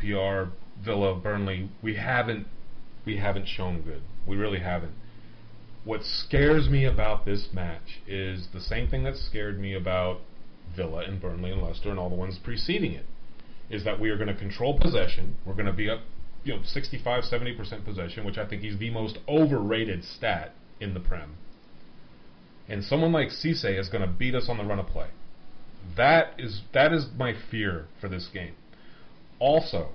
QPR, Villa, Burnley, we haven't shown good. We really haven't. What scares me about this match is the same thing that scared me about Villa and Burnley and Leicester and all the ones preceding it, is that we are going to control possession. We're going to be up 65, 70% possession, which I think is the most overrated stat in the Prem. And someone like Cisse is going to beat us on the run of play. That is my fear for this game. Also,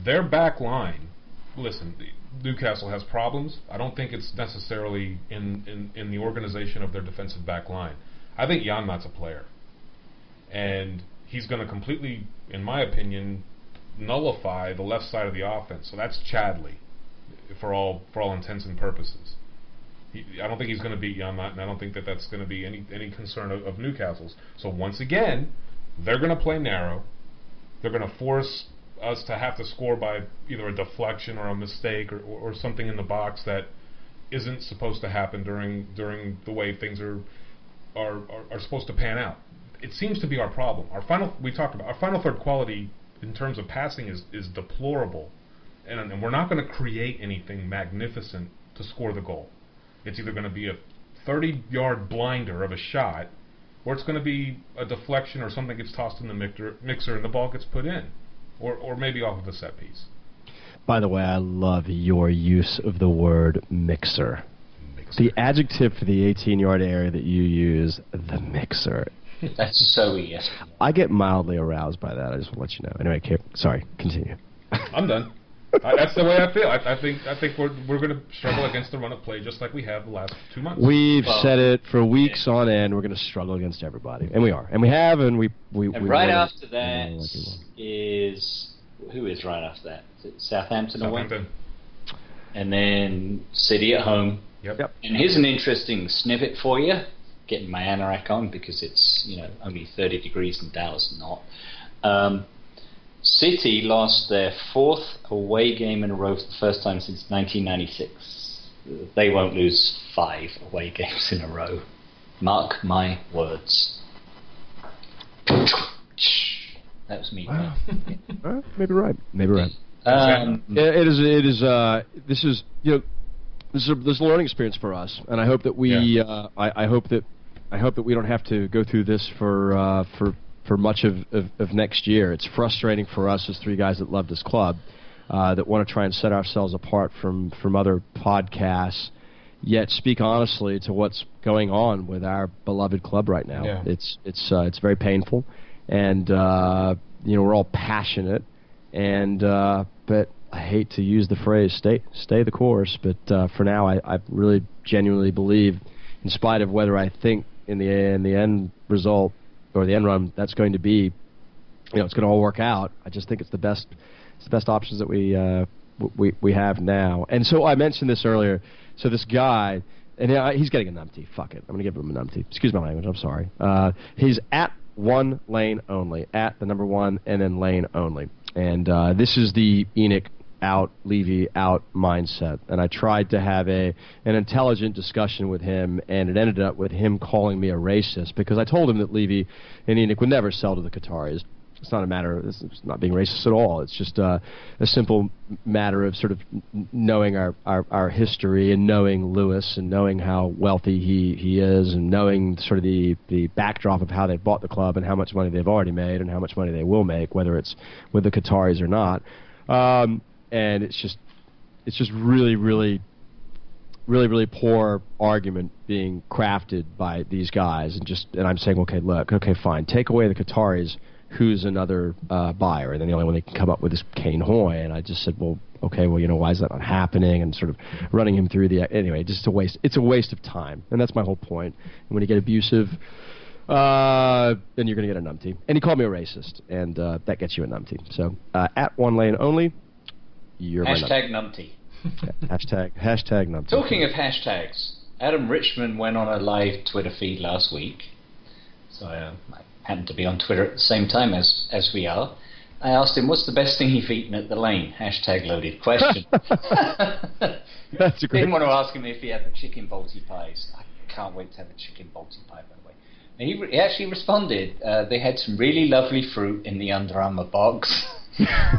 their back line, listen, Newcastle has problems. I don't think it's necessarily in the organization of their defensive back line. I think Janmaat's a player. And he's going to completely, in my opinion, nullify the left side of the offense. So that's Chadley, for all intents and purposes. I don't think he's going to beat Janmaat, and I don't think that's going to be any concern of Newcastle's. So once again, they're going to play narrow. They're going to force us to have to score by either a deflection or a mistake or something in the box that isn't supposed to happen during the way things are supposed to pan out. It seems to be our problem. Our final third quality in terms of passing is deplorable, and we're not going to create anything magnificent to score the goal. It's either going to be a 30-yard blinder of a shot, or it's going to be a deflection or something gets tossed in the mixer and the ball gets put in, or maybe off of a set piece. By the way, I love your use of the word mixer. The adjective for the 18-yard area that you use, the mixer. That's so yes. I get mildly aroused by that. I just want to let you know. Anyway, sorry, continue. I'm done. That's the way I feel. I think we're going to struggle against the run of play just like we have the last 2 months. We've said it for weeks on end. We're going to struggle against everybody, and we are, and we have, and we. And right after that is who is right after that? Is it Southampton away? And then City at home. Yep. And here's an interesting snippet for you. Getting my anorak on because it's only 30 degrees in Dallas, not. City lost their 4th away game in a row for the first time since 1996. They won't lose 5 away games in a row. Mark my words. That was me. Wow. Maybe right. This is a learning experience for us, and I hope that we I hope that we don't have to go through this for much of next year. It's frustrating for us as 3 guys that love this club, that want to try and set ourselves apart from other podcasts, yet speak honestly to what's going on with our beloved club right now. Yeah. It's very painful, and we're all passionate, and but I hate to use the phrase stay the course, but for now I really genuinely believe, in spite of whether I think in the end result or the end run that's going to be, it's going to all work out. I just think it's the best options that we have now. And so I mentioned this earlier. So this guy, and he's getting a numpty. Fuck it, I'm going to give him a numpty. Excuse my language. I'm sorry. He's at 1 lane only, at the number 1 and then lane only. And this is the Enoch out, Levy out mindset. And I tried to have an intelligent discussion with him, and it ended up with him calling me a racist because I told him that Levy and Enoch would never sell to the Qataris. It's not a matter of it's not being racist at all. It's just a simple matter of sort of knowing our history and knowing Lewis and knowing how wealthy he is and knowing sort of the backdrop of how they bought the club and how much money they've already made and how much money they will make, whether it's with the Qataris or not. And it's just really, really, really, really poor argument being crafted by these guys. And I'm saying, okay, fine, take away the Qataris. Who's another buyer? And then the only one they can come up with is Kane Hoy. And I just said, well, okay, why is that not happening? And sort of running him through anyway, just a waste. It's a waste of time, and that's my whole point. And when you get abusive, then you're going to get a numpty. And he called me a racist, and that gets you a numpty. So at 1 lane only, you're hashtag numpty. Hashtag numpty. Talking of hashtags, Adam Richman went on a live Twitter feed last week. So I happened to be on Twitter at the same time as we are. I asked him, what's the best thing you've eaten at the lane? Hashtag loaded question. That's a great. Didn't want to ask him if he had the chicken balti pies. I can't wait to have a chicken balti pie, by the way. And he actually responded. They had some really lovely fruit in the Under Armour box. Yeah,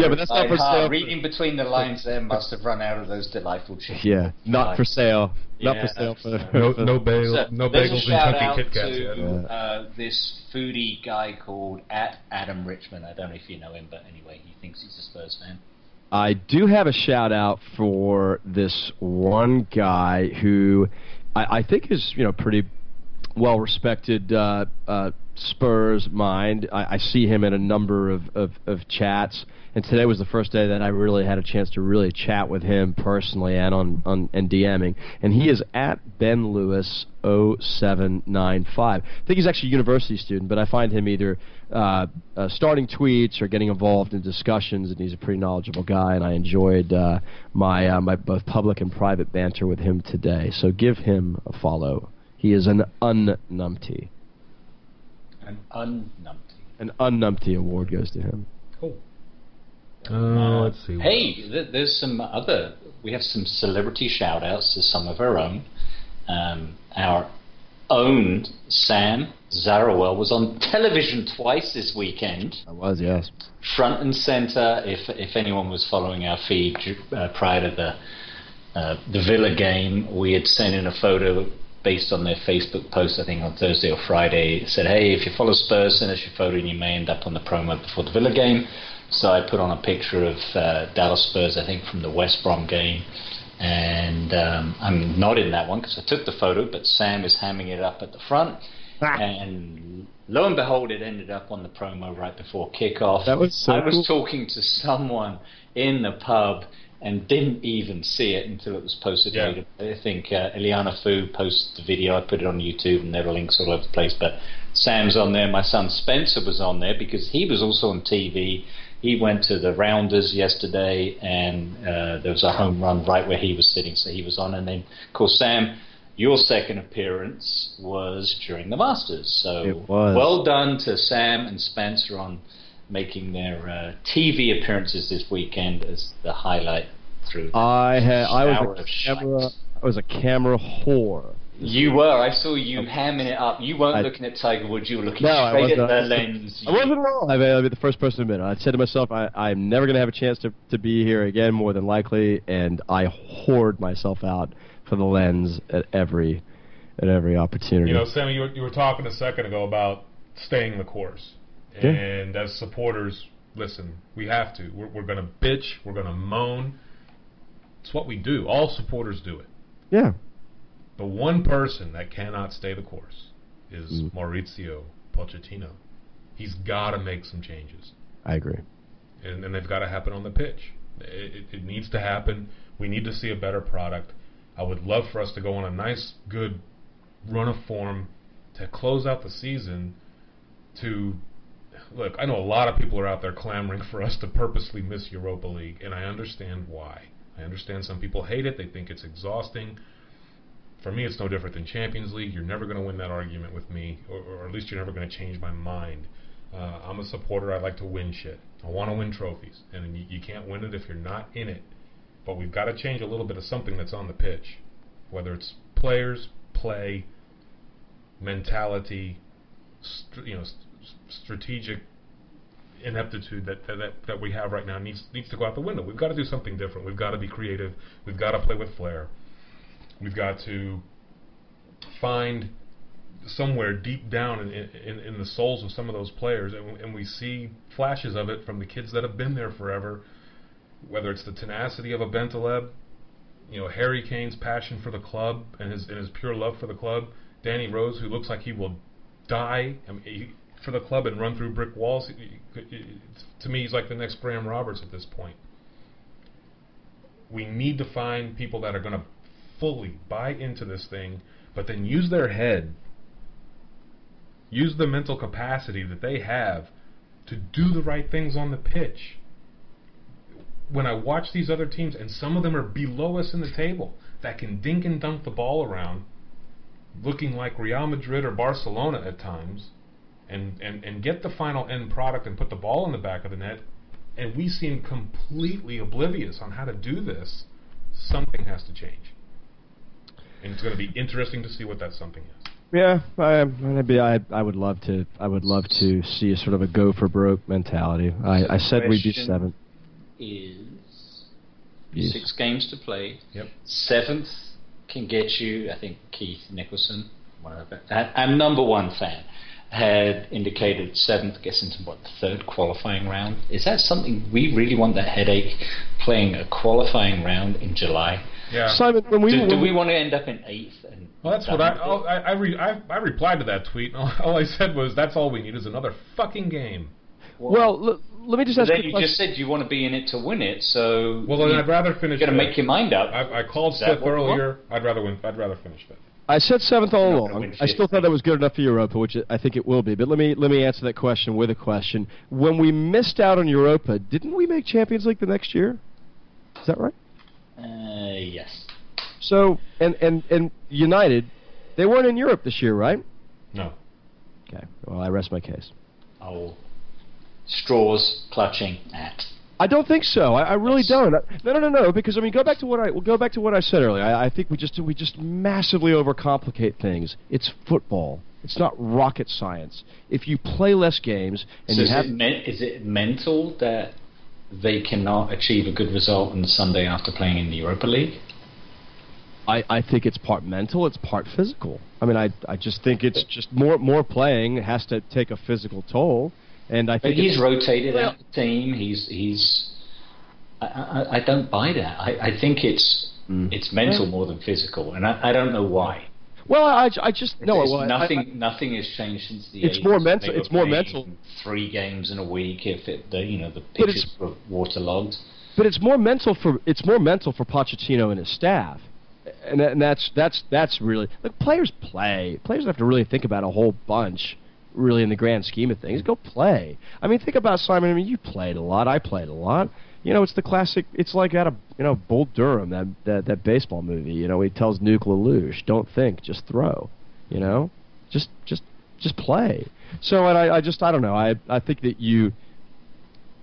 but that's not for sale. Reading between the lines there must have run out of those delightful chicken. Yeah, not for sale. Not for sale. No bagels and chunky Kit Kats. To this foodie guy called Adam Richmond. I don't know if you know him, but anyway, he thinks he's a Spurs fan. I do have a shout out for this one guy who I think is pretty well respected Spurs mind. I see him in a number of chats, and today was the first day that I really had a chance to really chat with him personally and on DMing. And he is at BenLewis0795. I think he's actually a university student, but I find him either starting tweets or getting involved in discussions, and he's a pretty knowledgeable guy. And I enjoyed my both public and private banter with him today. So give him a follow. He is an unnumpty. An unnumpty. An unnumpty award goes to him. Cool. Let's see. Hey, there's some other. We have some celebrity shout-outs to some of our own. Our own Sam Zarawell was on television twice this weekend. I was, yes. Front and center. If anyone was following our feed prior to the Villa game, we had sent in a photo based on their Facebook post, I think on Thursday or Friday. It said, hey, if you follow Spurs, send us your photo and you may end up on the promo before the Villa game. So I put on a picture of Dallas Spurs, I think, from the West Brom game. And I'm not in that one because I took the photo, but Sam is hamming it up at the front. And lo and behold, it ended up on the promo right before kickoff. That was so I was cool. talking to someone in the pub and didn't even see it until it was posted later. I think Eliana Fu posted the video. I put it on YouTube, and there were links all over the place. But Sam's on there. My son Spencer was on there because he was also on TV. He went to the Rounders yesterday, and there was a home run right where he was sitting, so he was on. And then, of course, Sam, your second appearance was during the Masters. So it was. Well done to Sam and Spencer on making their TV appearances this weekend as the highlight through. I was a camera whore. You were. I saw you hamming it up. You weren't looking at Tiger Woods. You were looking straight at the lens. I wasn't wrong. I'll be the first person to admit it. I said to myself, I'm never going to have a chance to be here again, more than likely, and I hoard myself out for the lens at every opportunity. Sammy, you were talking a second ago about staying the course. Yeah. And as supporters, listen, we have to. We're going to bitch. We're going to moan. It's what we do. All supporters do it. Yeah. The one person that cannot stay the course is Maurizio Pochettino. He's got to make some changes. I agree. And they've got to happen on the pitch. It needs to happen. We need to see a better product. I would love for us to go on a nice, good run of form to close out the season to... Look, I know a lot of people are out there clamoring for us to purposely miss Europa League, and I understand why. I understand some people hate it. They think it's exhausting. For me, it's no different than Champions League. You're never going to win that argument with me, or at least you're never going to change my mind. I'm a supporter. I like to win shit. I want to win trophies, and you can't win it if you're not in it. But we've got to change a little bit of something that's on the pitch, whether it's players, play, mentality, strategic ineptitude that we have right now needs to go out the window. We've got to do something different. We've got to be creative. We've got to play with flair. We've got to find somewhere deep down in the souls of some of those players, and we see flashes of it from the kids that have been there forever, whether it's the tenacity of a Bentaleb, Harry Kane's passion for the club and his pure love for the club, Danny Rose, who looks like he will die for the club and run through brick walls. To me, he's like the next Graham Roberts at this point. We need to find people that are going to fully buy into this thing, but then use their head, use the mental capacity that they have to do the right things on the pitch. When I watch these other teams, and some of them are below us in the table, that can dink and dunk the ball around, looking like Real Madrid or Barcelona at times, and get the final end product and put the ball in the back of the net, and we seem completely oblivious on how to do this, something has to change. And it's going to be interesting to see what that something is. Yeah, I would love to. I would love to see a sort of a go for broke mentality. I said we'd be 7th. Is Yes. 6 games to play. Yep. 7th can get you. I think Keith Nicholson, our number 1 fan, had indicated 7th gets into the 3rd qualifying round. Is that something we really want? That headache playing a qualifying round in July? Yeah. Simon, Do we want to end up in 8th? Well, that's what I replied to that tweet. And all I said was, "That's all we need is another fucking game." Well, let me just ask then you a you question. just said you want to be in it to win it, so Well, then I'd rather finish. You're going to make your mind up. I called 5th earlier. I'd rather win. I'd rather finish 5th. I said 7th all You're not gonna along. win I still 5th. thought that was good enough for Europa, which I think it will be. But let me answer that question with a question. When we missed out on Europa, didn't we make Champions League the next year? Is that right? Yes. So and United, they weren't in Europe this year, right? No. Okay. Well, I rest my case. Oh, straws clutching at. I don't think so. I really don't. No. Because I mean, go back to what I said earlier. I think we just massively overcomplicate things. It's football. It's not rocket science. If you play less games and So you have, is it mental that they cannot achieve a good result on the Sunday after playing in the Europa League? I think it's part mental. It's part physical. I mean, I just think it's just more playing has to take a physical toll. And I think he's rotated out the team. I don't buy that. I think it's mental more than physical, and I don't know why. Well, I just no. Well, nothing has changed since the. It's 80s. more mental. They were it's more playing mental. 3 games in a week if the pitches were waterlogged. But it's more mental for Pochettino and his staff, and that's really look. Players play. Players don't have to really think about a whole bunch. Really, in the grand scheme of things, go play. I mean, think about Simon. I mean, you played a lot. I played a lot. You know, it's the classic. It's like out of Bull Durham, that baseball movie. You know, he tells Nuke Lelouch, "Don't think, just throw." You know, just play. So, and I don't know. I think that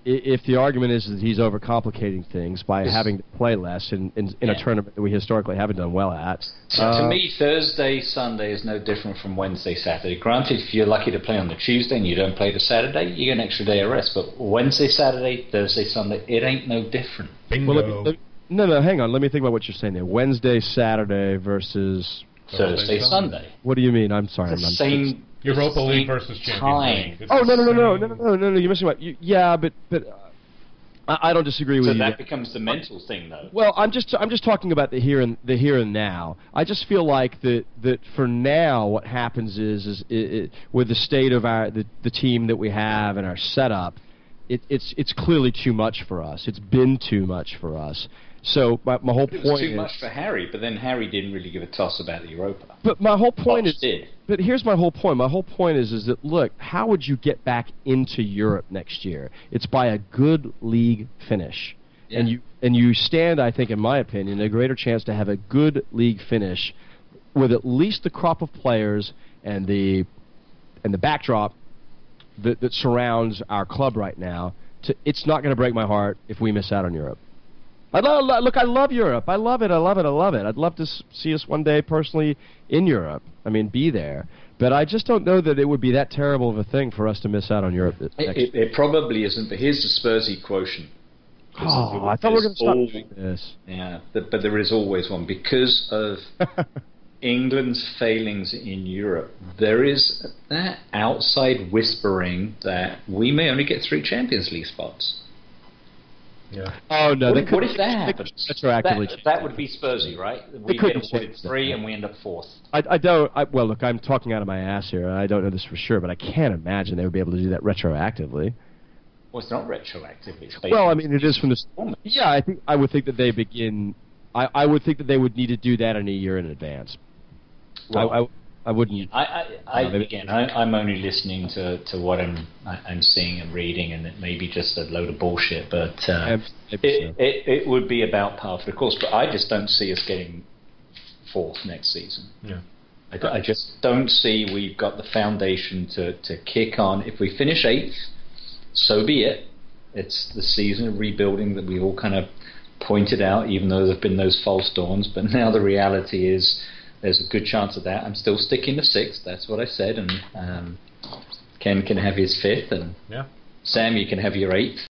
if the argument is that he's overcomplicating things by having to play less in a tournament that we historically haven't done well at. To me, Thursday, Sunday is no different from Wednesday, Saturday. Granted, if you're lucky to play on the Tuesday and you don't play the Saturday, you get an extra day of rest. But Wednesday, Saturday, Thursday, Sunday, it ain't no different. Bingo. Well, no, hang on. Let me think about what you're saying there. Wednesday, Saturday versus Thursday, Sunday. What do you mean? I'm sorry. It's the same. Europa League versus Champions League. Oh no! You're missing about. Yeah, but I don't disagree with you. So that becomes the mental thing, though. Well, I'm just talking about the here and now. I just feel like that for now, what happens is with the state of the team that we have and our setup, it's clearly too much for us. It's been too much for us. So my whole point is... It was too much for Harry, but then Harry didn't really give a toss about the Europa. But my whole point Poch did. But here's my whole point. My whole point is that, look, how would you get back into Europe next year? It's by a good league finish. Yeah. And you stand, I think, in my opinion, a greater chance to have a good league finish with at least the crop of players and the backdrop that surrounds our club right now. It's not going to break my heart if we miss out on Europe. I love Europe. I love it. I'd love to see us one day personally in Europe. I mean, be there. But I just don't know that it would be that terrible of a thing for us to miss out on Europe. It probably isn't, but here's the Spursy quotient. Oh, I thought we were going to stop doing this. Yeah, but there is always one. Because of England's failings in Europe, there is that outside whispering that we may only get 3 Champions League spots. Yeah. Oh no! What if that happens? Retroactively, that would be Spursy, right? We get awarded 3 and we end up 4th. Well, look, I'm talking out of my ass here. I don't know this for sure, but I can't imagine they would be able to do that retroactively. Well, it's not retroactively. Well, I mean, it is from the. Yeah, I would think that they begin. I would think that they would need to do that in a year in advance. Well, I wouldn't. I'm only listening to what I'm seeing and reading, and it may be just a load of bullshit. But it would be about par for the course. But I just don't see us getting 4th next season. Yeah. I just don't see we've got the foundation to kick on. If we finish 8th, so be it. It's the season of rebuilding that we all kind of pointed out, even though there have been those false dawns. But now the reality is there's a good chance of that. I'm still sticking to 6th. That's what I said, and Ken can have his 5th, and Yeah. Sam, you can have your 8th.